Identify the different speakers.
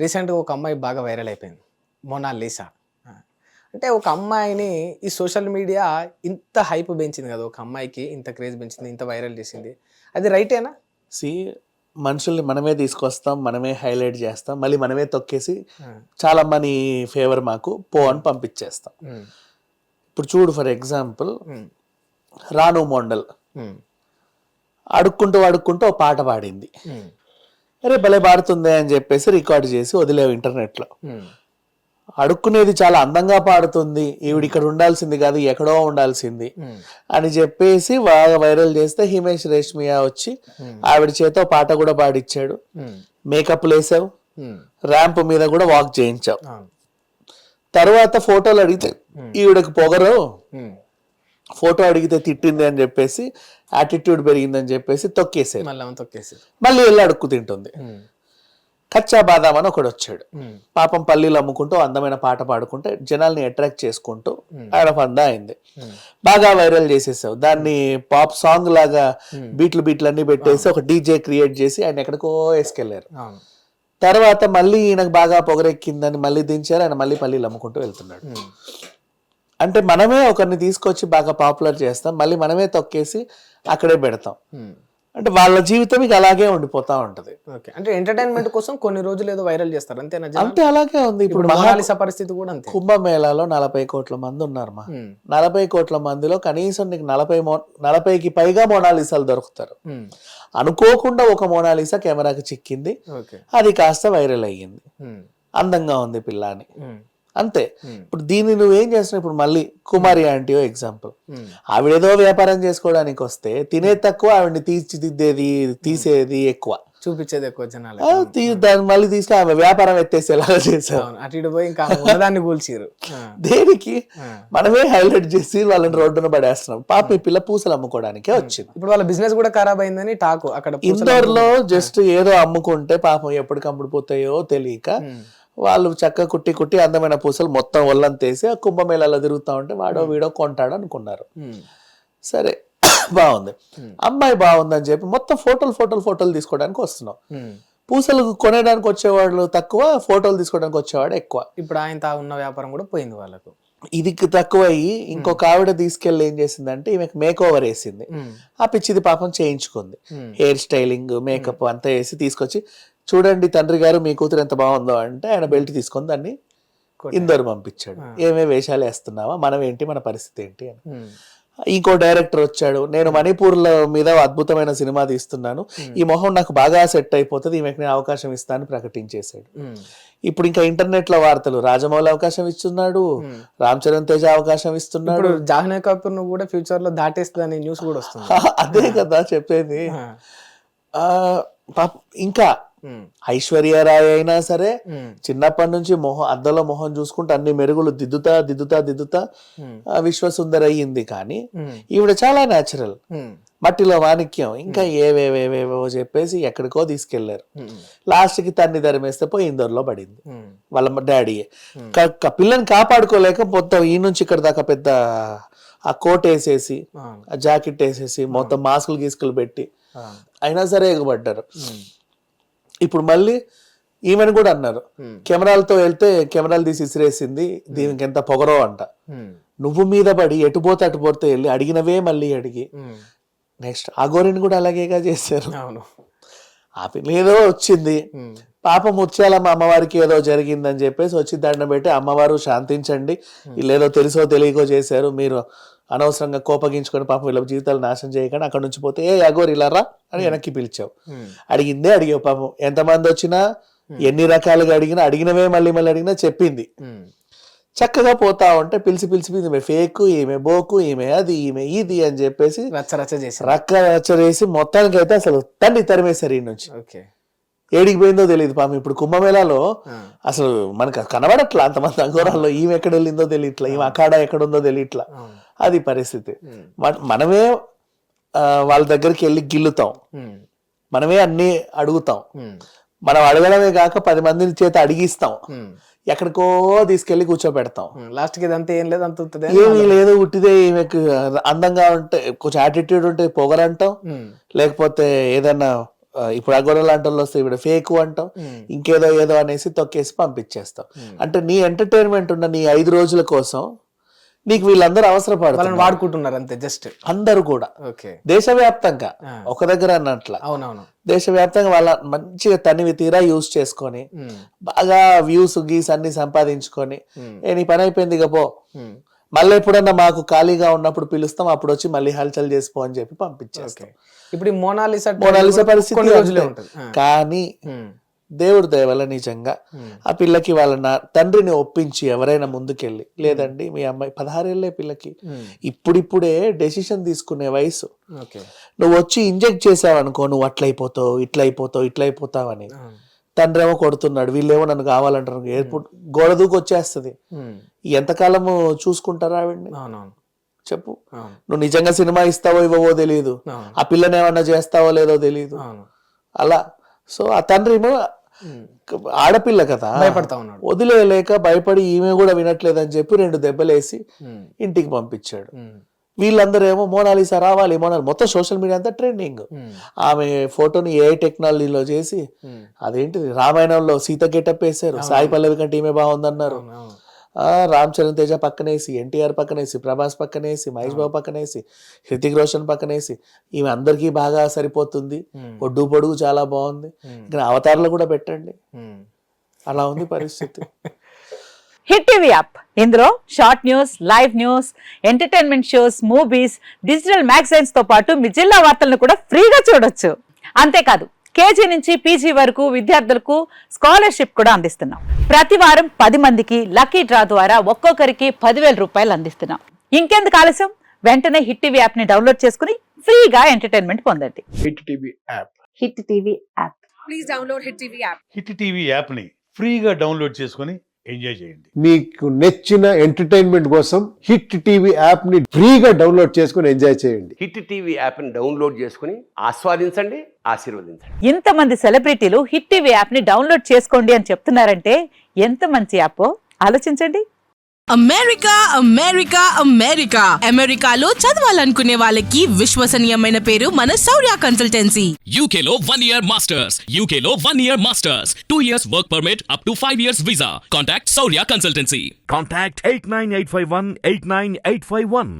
Speaker 1: రీసెంట్‌గా ఒక అమ్మాయి బాగా వైరల్ అయిపోయింది. మోనాలిసా. ఆ! అంటే ఒక అమ్మాయిని ఈ సోషల్ మీడియా ఇంత హైప్ పెంచింది కదా! ఒక అమ్మాయికి ఇంత క్రేజ్ పెంచింది, ఇంత వైరల్ చేసింది. అది రైటేనా?
Speaker 2: సి మనుషుల్ని మనమే తీసుకొస్తాం, మనమే హైలైట్ చేస్తాం, మళ్ళీ మనమే తొక్కేసి
Speaker 1: ఆ!
Speaker 2: చాలా మనీ ఫేవర్ మాకు పో అని పంపించేస్తాం.
Speaker 1: హ్మ్.
Speaker 2: ఇప్పుడు చూడు ఫర్ ఎగ్జాంపుల్
Speaker 1: హ్మ్.
Speaker 2: రాను మోండల్
Speaker 1: హ్మ్.
Speaker 2: అడుక్కుంటూ ఓ పాట పాడింది.
Speaker 1: హ్మ్.
Speaker 2: అరే భలే పాడుతుంది అని చెప్పేసి రికార్డ్ చేసి వదిలేవు ఇంటర్నెట్లో.
Speaker 1: హ్మ్.
Speaker 2: అడుక్కునేది చాలా అందంగా పాడుతుంది, ఈవిడ ఇక్కడ ఉండాల్సింది కాదు ఎక్కడో ఉండాల్సింది
Speaker 1: హ్మ్.
Speaker 2: అని చెప్పేసి బాగా వైరల్ చేస్తే హిమేష్ రేష్మియా వచ్చి
Speaker 1: హ్మ్.
Speaker 2: ఆవిడ చేత పాట కూడా పాడిచ్చాడు.
Speaker 1: హ్మ్.
Speaker 2: మేకప్లు వేసావు,
Speaker 1: హ్మ్.
Speaker 2: ర్యాంప్ మీద కూడా వాక్ చేయించావు.
Speaker 1: అవును.
Speaker 2: తర్వాత ఫోటోలు అడిగితే ఈవిడకి పొగరు,
Speaker 1: హ్మ్.
Speaker 2: ఫోటో అడిగితే తిట్టింది అని చెప్పేసి యాటిట్యూడ్ పెరిగిందని చెప్పేసి తొక్కేసారు.
Speaker 1: మళ్ళీ ఆమె తొక్కేసింది.
Speaker 2: మళ్ళీ వెళ్ళి అడుక్కు తింటుంది.
Speaker 1: హ్మ్.
Speaker 2: కచ్చా బాదాం అని ఒకడు వచ్చాడు.
Speaker 1: హ్మ్.
Speaker 2: పాపం పల్లీలు అమ్ముకుంటూ అందమైన పాట పాడుకుంటే జనాల్ని అట్రాక్ట్ చేసుకుంటూ ఆయన ఫందా అయింది.
Speaker 1: హ్మ్.
Speaker 2: బాగా వైరల్ చేసేసావు దాన్ని, పాప్ సాంగ్ లాగా
Speaker 1: హ్మ్.
Speaker 2: బీట్లు అన్ని పెట్టేసి ఒక డీజే క్రియేట్ చేసి ఆయన ఎక్కడికో వేసుకెళ్లారు.
Speaker 1: అవును.
Speaker 2: తర్వాత మళ్ళీ ఈయనకు బాగా పొగరెక్కిందని మళ్ళీ దించారు, ఆయన మళ్ళీ పల్లీలు అమ్ముకుంటూ వెళ్తున్నాడు.
Speaker 1: హ్మ్.
Speaker 2: అంటే మనమే ఒకరిని తీసుకొచ్చి బాగా పాపులర్ చేస్తాం, మళ్ళీ మనమే తొక్కేసి అక్కడే పెడతాం.
Speaker 1: హ్మ్.
Speaker 2: అంటే వాళ్ళ జీవితం ఇక అలాగే ఉండిపోతా ఉంటది.
Speaker 1: ఓకే. అంటే ఎంటర్‌టైన్‌మెంట్ కోసం కొన్ని రోజులు ఏదో వైరల్ చేస్తారు. అంతేనా జనాలు?
Speaker 2: అంతే, అలాగే ఉంది.
Speaker 1: ఇప్పుడు మోనాలిసా పరిస్థితి కూడా అంతే.
Speaker 2: కుంభమేళాలో 40 కోట్ల మంది ఉన్నారు మా.
Speaker 1: హ్మ్.
Speaker 2: 40 కోట్ల మందిలో కనీసం నీకు 40కి పైగా మోనాలిసాలు దొరుకుతారు.
Speaker 1: హ్మ్.
Speaker 2: అనుకోకుండా ఒక మోనాలిసా కెమెరాకి చిక్కింది,
Speaker 1: ఓకే.
Speaker 2: అది కాస్త వైరల్ అయ్యింది.
Speaker 1: హ్మ్.
Speaker 2: అందంగా ఉంది పిల్ల అని,
Speaker 1: హ్మ్.
Speaker 2: అంతే.
Speaker 1: హ్మ్.
Speaker 2: ఇప్పుడు దీన్ని నువ్వేం చేస్తున్నావు? ఇప్పుడు మళ్ళీ కుమారి ఆంటీ ఎగ్జాంపుల్,
Speaker 1: హ్మ్.
Speaker 2: ఆవిడేదో వ్యాపారం చేసుకోవడానికి వస్తే తినేది తక్కువ, ఆవిడని తీర్చిదిద్దేది తీసేది ఎక్కువ.
Speaker 1: చూపించేది ఎక్కువ జనాలకి. అవును.
Speaker 2: దాన్ని మళ్ళీ తీసుకు ఆమె వ్యాపారం ఎత్తేసేలాగా చేసావు.
Speaker 1: అవును. అటు ఇటు పోయి ఇంకా ఆమె ఉన్నదాన్ని కూల్చిర్రు. ఆ!
Speaker 2: దేనికి?
Speaker 1: ఆ!
Speaker 2: మనమే హైలైట్ చేసి వాళ్ళని రోడ్డున పడేస్తున్నాం. పాప ఈ పిల్ల పూసలు అమ్ముకోవడానికే వచ్చింది.
Speaker 1: ఇప్పుడు వాళ్ళ బిజినెస్ కూడా ఖరాబ్ అయిందని టాకు. అక్కడ పూసలు
Speaker 2: ఇందోర్ లో
Speaker 1: అమ్ముకుంటారు.
Speaker 2: జస్ట్ ఏదో అమ్ముకుంటే పాపం ఎప్పటికి అమ్ముడుపోతాయో తెలియక
Speaker 1: హ్మ్.
Speaker 2: వాళ్ళు చక్కగా కుట్టి అందమైన పూసలు మొత్తం ఒళ్ళంతేసి ఆ కుంభమేళాలో తిరుగుతా ఉంటే వాడో వీడో కొంటాడు అనుకున్నారు.
Speaker 1: హ్మ్.
Speaker 2: సరే బాగుంది,
Speaker 1: హ్మ్.
Speaker 2: అమ్మాయి బాగుందని చెప్పి మొత్తం ఫోటోలు తీసుకోవడానికి వస్తున్నాం.
Speaker 1: హ్మ్.
Speaker 2: పూసలు కొనేయడానికి వచ్చేవాళ్ళు తక్కువ, ఫోటోలు తీసుకోవడానికి వచ్చేవాడు ఎక్కువ.
Speaker 1: ఇప్పుడు ఆయన ఉన్న వ్యాపారం కూడా పోయింది వాళ్ళకు.
Speaker 2: ఇది తక్కువ అయ్యి ఇంకొక ఆవిడ తీసుకెళ్ళి ఏం చేసిందంటే ఈమెకి మేక్ ఓవర్ వేసింది.
Speaker 1: హ్మ్.
Speaker 2: ఆ పిచ్చిది పాపం చేయించుకుంది,
Speaker 1: హ్మ్.
Speaker 2: హెయిర్ స్టైలింగ్ మేకప్ అంతా వేసి తీసుకొచ్చి, చూడండి తండ్రి గారు మీ కూతురు ఎంత బాగుందో అంటే ఆయన బెల్ట్ తీసుకొని దాన్ని
Speaker 1: కొట్టారు.
Speaker 2: ఇందోర్ పంపించాడు. ఏమే వేషాలు వేస్తున్నావా, మనం ఏంటి, మన పరిస్థితి ఏంటి అని.
Speaker 1: హ్మ్.
Speaker 2: ఇంకో డైరెక్టర్ వచ్చాడు, నేను మణిపూర్లో మీద అద్భుతమైన సినిమా తీస్తున్నాను, ఈ మొహం నాకు బాగా సెట్ అయిపోతుంది, ఈమెకి నేను అవకాశం ఇస్తానని ప్రకటించేశాడు.
Speaker 1: హ్మ్.
Speaker 2: ఇప్పుడు ఇంకా ఇంటర్నెట్ లో వార్తలు, రాజమౌళి అవకాశం ఇస్తున్నాడు, రామ్ చరణ్ తేజ అవకాశం
Speaker 1: ఇప్పుడు
Speaker 2: ఇస్తున్నాడు.
Speaker 1: జాహ్నవి కపూర్ ను కూడా ఫ్యూచర్ లో దాటేస్తుందని న్యూస్ కూడా వస్తుంది.
Speaker 2: అదే కదా చెప్పేది.
Speaker 1: ఆ!
Speaker 2: ఆ ఇంకా
Speaker 1: హ్మ్.
Speaker 2: ఐశ్వర్య రాయ్ అయినా సరే
Speaker 1: హ్మ్.
Speaker 2: చిన్నప్పటి నుంచి అద్దంలో మొహం చూసుకుంటూ అన్ని మెరుగులు దిద్దుతా
Speaker 1: హ్మ్.
Speaker 2: విశ్వసుందర అయ్యింది. కానీ
Speaker 1: హ్మ్.
Speaker 2: ఈవిడ చాలా న్యాచురల్,
Speaker 1: హ్మ్.
Speaker 2: మట్టిలో మాణిక్యం, ఇంకా ఏవేవేవేవో చెప్పేసి ఎక్కడికో తీసుకెళ్లారు.
Speaker 1: హ్మ్.
Speaker 2: లాస్ట్కి తన్ని ధరిమేస్తే పోయి ఇందోర్లో పడింది
Speaker 1: హ్మ్.
Speaker 2: వాళ్ళ డాడీయే. పిల్లని కాపాడుకోలేక మొత్తం ఈ నుంచి ఇక్కడ దాకా పెద్ద ఆ కోట్ వేసేసి,
Speaker 1: అవును.
Speaker 2: ఆ జాకెట్ వేసేసి, మొత్తం గీసుకులు పెట్టి
Speaker 1: అవును.
Speaker 2: అయినా సరే ఎగబడ్డారు.
Speaker 1: హ్మ్.
Speaker 2: ఇప్పుడు మళ్ళీ ఈమెను కూడా అన్నారు,
Speaker 1: హ్మ్.
Speaker 2: కెమెరాలతో వెళ్తే కెమెరాలు తీసి ఇసిరేసింది, దీనికి ఎంత పొగరో అంట.
Speaker 1: హ్మ్.
Speaker 2: నువ్వు మీద పడి అటు పోతే వెళ్ళి అడిగినవే మళ్ళీ అడిగి,
Speaker 1: హ్మ్.
Speaker 2: నెక్స్ట్ అఘోరిని కూడా అలాగేగా చేశారు.
Speaker 1: అవును.
Speaker 2: ఆ పిల్ల ఏదో వచ్చింది,
Speaker 1: హ్మ్.
Speaker 2: పాపం ముత్యాలమ్మ అమ్మవారికి ఏదో జరిగిందని చెప్పేసి వచ్చి దండం పెట్టి, అమ్మవారు శాంతించండి, వీళ్ళేదో తెలుసో తెలియకో చేశారు, మీరు అనవసరంగా కోపగించుకొని పాపం వీళ్ళ జీవితాలు నాశనం చేయకండి, అక్కడ నుంచి పోతే ఏ అఘోరి ఇలా రా అని వెనక్కి పిలిచావు. అడిగిందే అడిగావు, పాపం ఎంతమంది వచ్చినా ఎన్ని రకాలుగా అడిగినవే మళ్ళీ అడిగినా చెప్పింది.
Speaker 1: హ్మ్.
Speaker 2: చక్కగా పోతా ఉంటే పిలిచి ఈమె ఫేక్, ఈమె బోకు, ఈమె అది, ఈమె ఇది అని చెప్పేసి
Speaker 1: రచ్చ చేసి
Speaker 2: రచ్చ చేసి మొత్తానికి అయితే అసలు తరిమేశారు ఈ నుంచి.
Speaker 1: ఓకే.
Speaker 2: ఏడికి పోయిందో తెలియదు పాపం. ఇప్పుడు కుంభమేళాలో అసలు మనకు కనబడట్లా అంతమంది అంగోరాల్లో, ఈమె ఎక్కడ వెళ్ళిందో తెలియట్లా, ఈమె అఖాడా ఎక్కడుందో తెలియట్లా, అది పరిస్థితి. మనమే వాళ్ళ దగ్గరికి వెళ్ళి గిల్లుతాం, మనమే అన్ని అడుగుతాం, మనం అడగడమే కాక 10 మంది చేత అడిగిస్తాం, ఎక్కడికో తీసుకెళ్లి కూర్చోబెడతాం.
Speaker 1: లాస్ట్ కి ఇదంతా ఏం లేదు, అంత
Speaker 2: ఏమీ లేదు, ఉట్టిదే ఈమెకు అందంగా ఉంటే కొంచెం యాటిట్యూడ్ ఉంటే పొగరంటాం, లేకపోతే ఏదన్నా ఇప్పుడు అగోరా లాంటి వాళ్ళు వస్తే ఇప్పుడు ఫేక్ అంటాం, ఇంకేదో ఏదో అనేసి తొక్కేసి పంపించేస్తాం. అంటే నీ ఎంటర్టైన్మెంట్ ఉన్న నీ 5 రోజుల కోసం నీకు వీళ్ళందరూ అవసరపడతారు,
Speaker 1: వాడుకుంటున్నారు అంతే జస్ట్
Speaker 2: అందరూ కూడా. దేశవ్యాప్తంగా ఒక దగ్గర అన్నట్ల
Speaker 1: అవునవును
Speaker 2: దేశవ్యాప్తంగా వాళ్ళ మంచిగా తనివి తీరా యూజ్ చేసుకొని బాగా వ్యూస్ గీస్ అన్ని సంపాదించుకొని నీ పని అయిపోయింది ఇక పో, మళ్ళీ ఎప్పుడన్నా మాకు ఖాళీగా ఉన్నప్పుడు పిలుస్తాం, అప్పుడు వచ్చి మళ్ళీ హల్చల్ చేసిపో అని చెప్పి పంపించేస్తాం.
Speaker 1: ఇప్పుడు మోనాలిసా
Speaker 2: పరిస్థితి కానీ దేవుడు దయ వల్ల నిజంగా ఆ పిల్లకి వాళ్ళ తండ్రిని ఒప్పించి ఎవరైనా ముందుకెళ్ళి, లేదండి మీ అమ్మాయి 16 ఏళ్లే పిల్లకి, ఇప్పుడిప్పుడే డెసిషన్ తీసుకునే వయసు, నువ్వు వచ్చి ఇంజెక్ట్ చేసావనుకో నువ్వు అట్లయిపోతావు ఇట్లయిపోతావు అని తండ్రి ఏమో కొడుతున్నాడు, వీళ్ళేమో నన్ను కావాలంటారు, ఎయిర్పోర్ట్ గోడ దూకి వచ్చేస్తుంది. ఎంతకాలము చూసుకుంటారా ఆవిడ్ని చెప్పు? నువ్వు నిజంగా సినిమా ఇస్తావో ఇవ్వవో తెలియదు, ఆ పిల్లని ఏమన్నా చేస్తావో లేదో తెలియదు అలా. సో ఆ తండ్రి ఏమో ఆడపిల్ల కదా
Speaker 1: భయపడతా ఉన్నాడు,
Speaker 2: వదిలేయలేక భయపడి ఈమె కూడా వినట్లేదని చెప్పి 2 దెబ్బలేసి ఇంటికి పంపించాడు. వీళ్ళందరూ ఏమో మోనాలిసా రావాలి మొత్తం సోషల్ మీడియా అంతా ట్రెండింగ్. ఆమె ఫోటోని AI టెక్నాలజీలో చేసి అదేంటిది రామాయణంలో సీత గెటప్ వేశారు, సాయి పల్లవి కంటే ఈమె బాగుందన్నారు. రామ్ చరణ్ తేజ పక్కనేసి, ఎన్టీఆర్ పక్కనేసి, ప్రభాస్ పక్కనేసి, మహేష్ బాబు పక్కనేసి, హృతిక్ రోషన్ పక్కనేసి, ఈమె అందరికీ బాగా సరిపోతుంది, ఒడ్డు పొడుగు చాలా బాగుంది, ఇంకా అవతారాలు కూడా పెట్టండి, అలా ఉంది పరిస్థితి.
Speaker 3: హిట్ టీవీ యాప్, ఇందులో short news, live news, entertainment shows, movies, digital magazines తో పాటు మీ జిల్లా వార్తలను కూడా ఫ్రీగా చూడొచ్చు. అంతేకాదు KG నుంచి PG వరకు విద్యార్థులకు స్కాలర్షిప్ కూడా అందిస్తున్నాం. ప్రతి వారం 10 మందికి లక్కీ డ్రా ద్వారా ఒక్కొక్కరికి 10,000 రూపాయలు అందిస్తున్నాం. ఇంకెందుకు ఆలస్యం, వెంటనే హిట్ టీవీ యాప్ ని డౌన్లోడ్ చేసుకుని ఫ్రీగా ఎంటర్టైన్మెంట్ పొందండి.
Speaker 4: Hit TV app,
Speaker 3: hit TV app,
Speaker 5: please download hit TV app.
Speaker 4: Hit TV app ని ఫ్రీగా డౌన్లోడ్ చేసుకొని ఎంజాయ్ చేయండి.
Speaker 6: మీకు నచ్చిన ఎంటర్టైన్మెంట్ కోసం హిట్ టీవీ యాప్ ని ఫ్రీగా డౌన్లోడ్ చేసుకుని ఎంజాయ్ చేయండి.
Speaker 7: హిట్ టీవీ యాప్ ని డౌన్లోడ్ చేసుకుని ఆస్వాదించండి, ఆశీర్వదించండి.
Speaker 3: ఇంతమంది సెలబ్రిటీలు హిట్ టీవీ యాప్ ని డౌన్లోడ్ చేసుకోండి అని చెప్తున్నారంటే ఎంత మంచి యాప్ ఆలోచించండి.
Speaker 5: అమెరికా అమెరికా అమెరికా అమెరికాలో చదవాలనుకునే వాళ్ళకి విశ్వసనీయమైన పేరు మన శౌర్య కన్సల్టెన్సీ.
Speaker 8: UK లో 1 year masters, UK లో 1 year masters, 2 years work permit up to 5 years visa. Contact Saurya Consultancy.
Speaker 9: Contact 89851 89851.